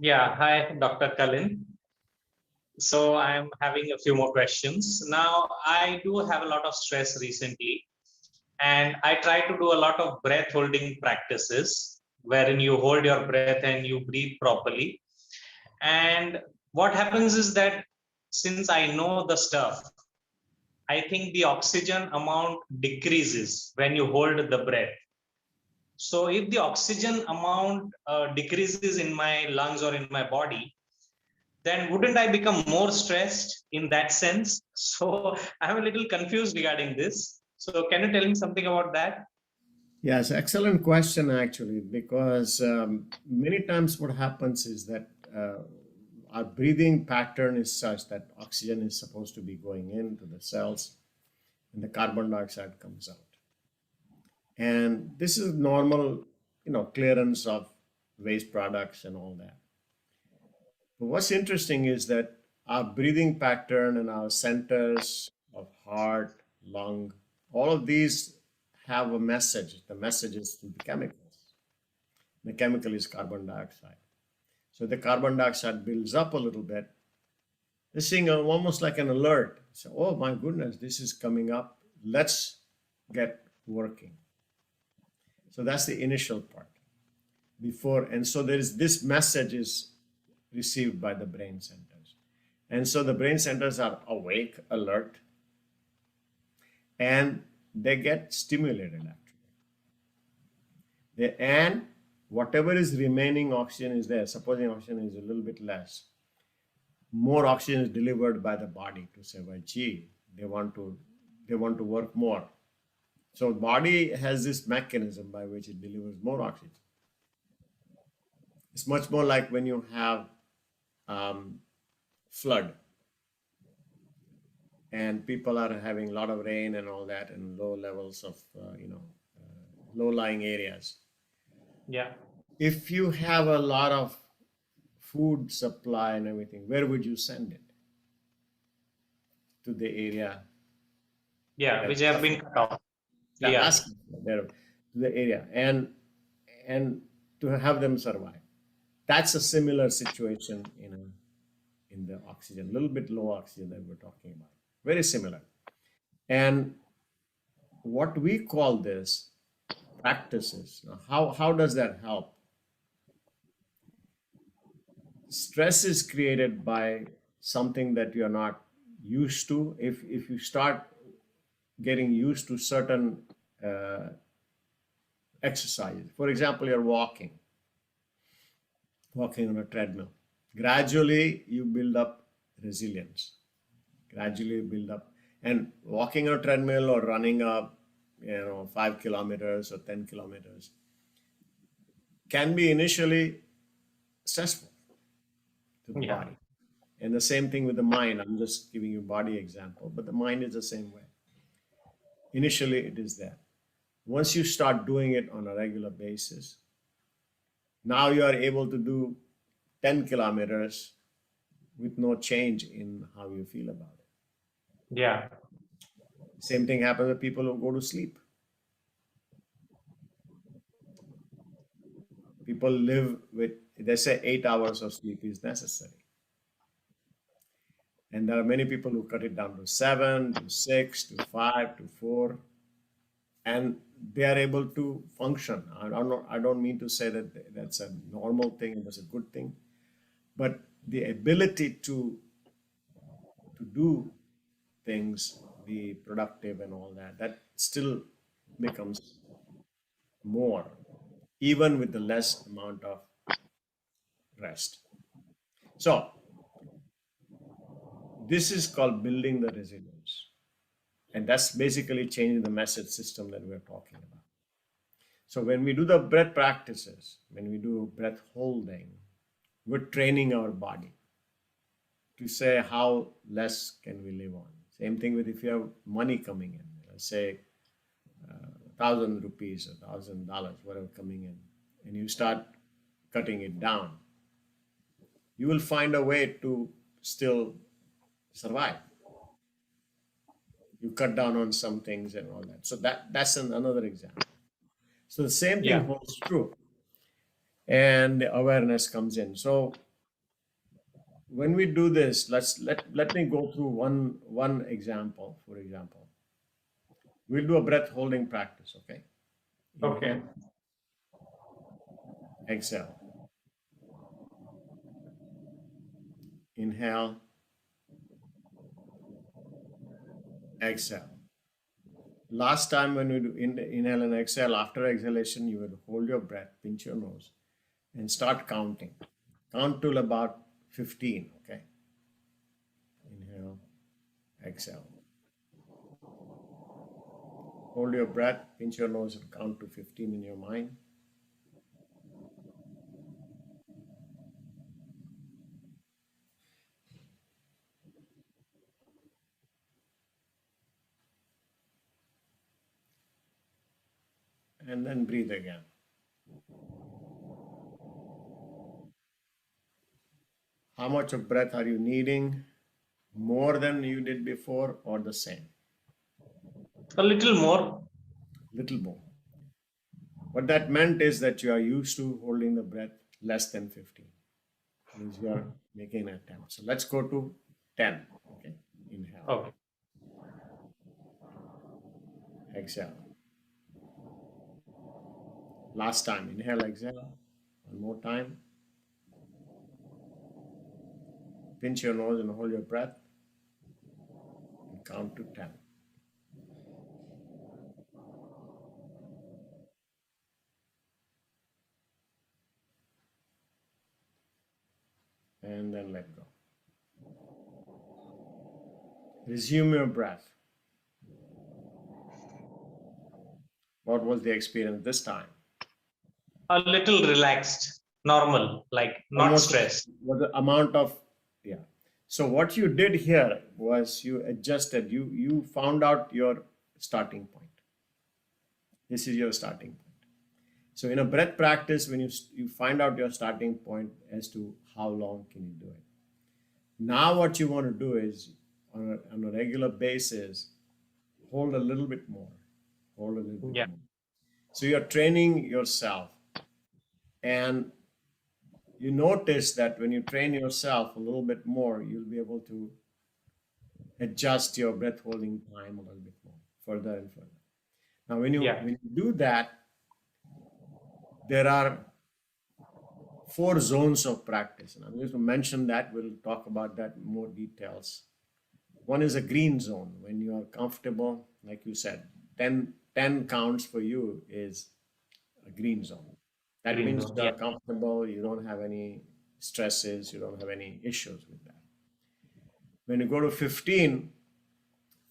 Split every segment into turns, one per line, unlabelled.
Yeah, hi, Dr. Kalin. So I'm having a few more questions. Now, I do have a lot of stress recently, and I try to do a lot of breath holding practices wherein you hold your breath and you breathe properly. And what happens is that since I know the stuff, I think the oxygen amount decreases when you hold the breath. So if the oxygen amount decreases in my lungs or in my body, then wouldn't I become more stressed in that sense? So I'm a little confused regarding this. So can you tell me something about that?
Yes, excellent question actually, because many times what happens is that our breathing pattern is such that oxygen is supposed to be going into the cells and the carbon dioxide comes out. And this is normal, clearance of waste products and all that. But what's interesting is that our breathing pattern and our centers of heart, lung, all of these have a message. The message is to the chemicals. The chemical is carbon dioxide. So the carbon dioxide builds up a little bit. This thing almost like an alert. So, oh my goodness, this is coming up. Let's get working. So that's the initial part before. And so there is this message is received by the brain centers. And so the brain centers are awake, alert, and they get stimulated actually. And whatever is remaining oxygen is there. Supposing oxygen is a little bit less, more oxygen is delivered by the body to say, well, gee, they want to work more. So body has this mechanism by which it delivers more oxygen. It's much more like when you have um, flood and people are having a lot of rain and all that and low levels of low lying areas.
Yeah.
If you have a lot of food supply and everything, where would you send it? To the area
Yeah, which
that's
have been
suffering.
cut off.
They're
Yeah.
asking for there to the area and to have them survive. That's a similar situation in the oxygen, a little bit low oxygen that we're talking about. Very similar. And what we call this practices. Now, how does that help? Stress is created by something that you're not used to. If you start getting used to certain uh, exercises, for example, you're walking on a treadmill. Gradually, you build up resilience. Gradually, you build up, and walking on a treadmill or running up, 5 kilometers or 10 kilometers can be initially stressful to the
Yeah.
body. And the same thing with the mind. I'm just giving you body example, but the mind is the same way. Initially, it is there. Once you start doing it on a regular basis, now you are able to do 10 kilometers with no change in how you feel about it.
Yeah.
Same thing happens with people who go to sleep. People live with, they say 8 hours of sleep is necessary. And there are many people who cut it down to 7, to 6, to 5, to 4, and they are able to function. I don't mean to say that that's a normal thing, that's a good thing, but the ability to do things, be productive and all that, that still becomes more, even with the less amount of rest. So this is called building the resilience. And that's basically changing the message system that we're talking about. So when we do the breath practices, when we do breath holding, we're training our body to say how less can we live on. Same thing with if you have money coming in, let's say 1,000 rupees, $1,000, whatever coming in, and you start cutting it down, you will find a way to still survive. You cut down on some things and all that. So that's another example. So the same thing
Yeah.
holds true, and the awareness comes in. So when we do this, let me go through one example. For example, we'll do a breath holding practice. Okay.
Okay.
Inhale, exhale. Inhale, exhale. Last time when we do inhale and exhale, after exhalation, you would hold your breath, pinch your nose, and start counting. Count till about 15, okay? Inhale, exhale. Hold your breath, pinch your nose, and count to 15 in your mind. And then breathe again. How much of breath are you needing? More than you did before or the same?
A little more.
Little more. What that meant is that you are used to holding the breath less than 15. Means you are making an attempt. So let's go to 10. Okay. Inhale.
Okay.
Exhale. Last time. Inhale, exhale. One more time. Pinch your nose and hold your breath. And count to 10. And then let go. Resume your breath. What was the experience this time?
A little relaxed, normal, like not
Almost
stressed.
was the amount of, yeah. So what you did here was you adjusted, you found out your starting point. This is your starting point. So in a breath practice, when you find out your starting point as to how long can you do it. Now what you want to do is on a regular basis, hold a little bit more, hold a little bit
Yeah.
more. So you're training yourself, and you notice that when you train yourself a little bit more, you'll be able to adjust your breath holding time a little bit more, further and further. Now, when
Yeah.
you do that, there are 4 zones of practice, and I'm going to mention that. We'll talk about that in more details. One is a green zone, when you are comfortable, like you said, 10 counts for you is a green zone. That
Green
means
zone.
you are
Yeah.
comfortable, you don't have any stresses, you don't have any issues with that. When you go to 15,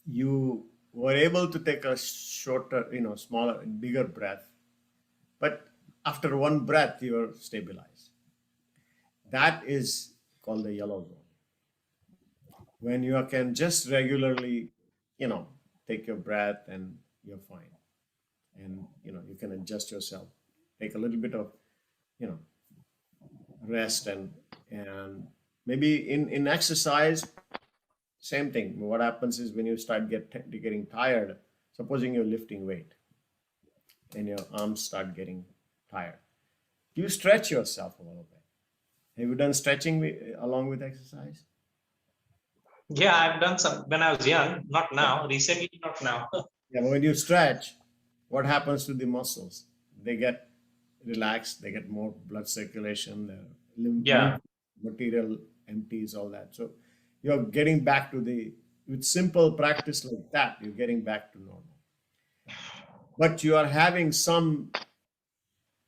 you were able to take a shorter, smaller, bigger breath, but after one breath, you are stabilized. That is called the yellow zone. When you can just regularly, take your breath and you're fine. And, you can adjust yourself, take a little bit of, rest and maybe in exercise, same thing. What happens is when you start getting tired, supposing you're lifting weight and your arms start getting tired, you stretch yourself a little bit. Have you done stretching along with exercise?
Yeah, I've done some when I was young, not now. Recently, not now.
Yeah, but when you stretch, what happens to the muscles? They get relaxed, they get more blood circulation, the
Yeah.
lymph material empties, all that. So you're getting back to with simple practice like that, you're getting back to normal. But you are having some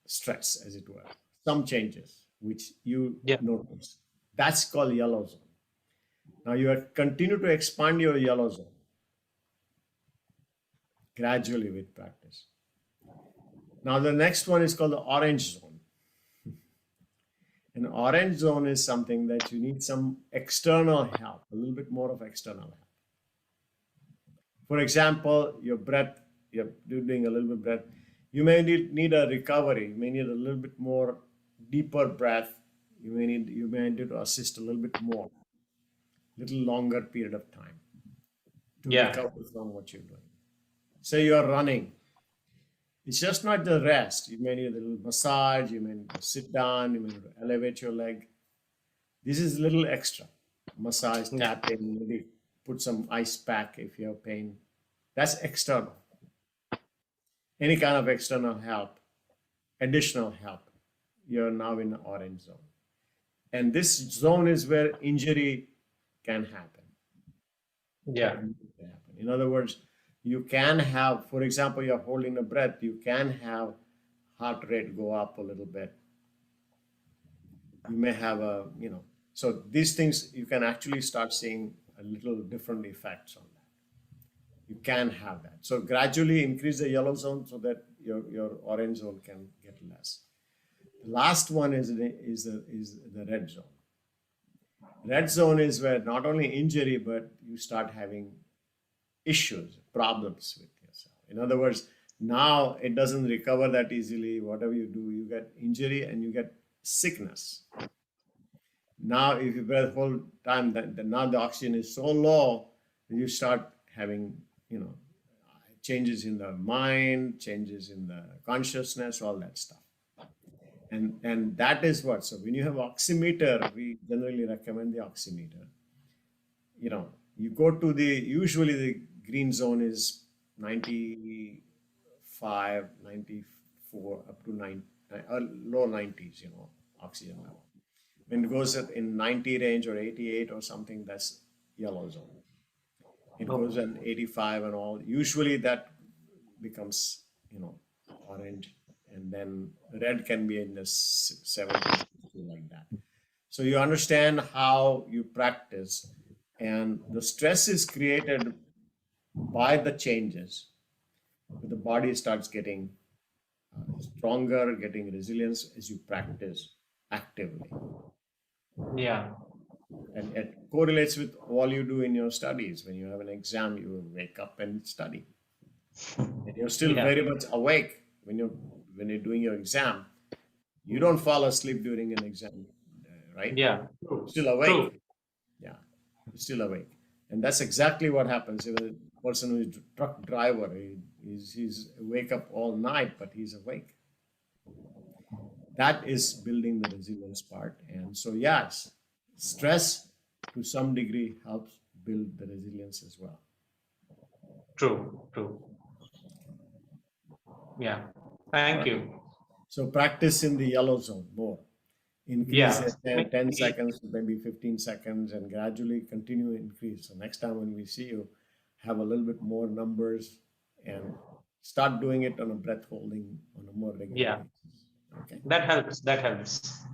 stress, as it were, some changes, which you
Yeah.
notice. That's called yellow zone. Now continue to expand your yellow zone gradually with practice. Now the next one is called the orange zone. An orange zone is something that you need some external help, a little bit more of external help. For example, your breath, you're doing a little bit of breath. You may need a recovery. You may need a little bit more deeper breath. You may need to assist a little bit more, little longer period of time to
Yeah.
recover from what you're doing. Say you're running. It's just not the rest. You may need a little massage. You may need to sit down. You may need to elevate your leg. This is a little extra. Massage,
Yeah.
tapping, maybe put some ice pack if you have pain. That's external. Any kind of external help, additional help, you're now in the orange zone. And this zone is where injury can happen.
Yeah.
In other words, you can have, for example, you're holding a breath, you can have heart rate go up a little bit. You may have a, so these things you can actually start seeing a little different effects on that. You can have that. So gradually increase the yellow zone so that your orange zone can get less. The last one is the red zone. Red zone is where not only injury, but you start having issues, problems with yourself. In other words, now it doesn't recover that easily. Whatever you do, you get injury and you get sickness. Now, if you breathe whole time, then now the oxygen is so low, you start having, changes in the mind, changes in the consciousness, all that stuff. And that is what. So when you have oximeter, we generally recommend the oximeter. You go to usually the green zone is 95, 94, up to 9, low 90s, oxygen level. When it goes in 90 range or 88 or something, that's yellow zone. It goes in 85 and all. Usually that becomes, orange, and then red can be in the 70s, like that. So you understand how you practice, and the stress is created by the changes. The body starts getting stronger, getting resilience as you practice actively.
Yeah.
And it correlates with all you do in your studies. When you have an exam, you wake up and study. And you're still very much awake when you're doing your exam. You don't fall asleep during an exam, right?
Yeah.
You're still awake.
True.
Yeah, you're still awake. And that's exactly what happens. Even a person who is a truck driver, he's wake up all night, but he's awake. That is building the resilience part. And so, yes, stress to some degree helps build the resilience as well.
True. Yeah. Thank you.
So practice in the yellow zone more. Increase it 10
Maybe-
seconds, maybe 15 seconds, and gradually continue to increase. So next time when we see you, have a little bit more numbers and start doing it on a breath holding on a more regular
Yeah.
basis. Okay.
That helps.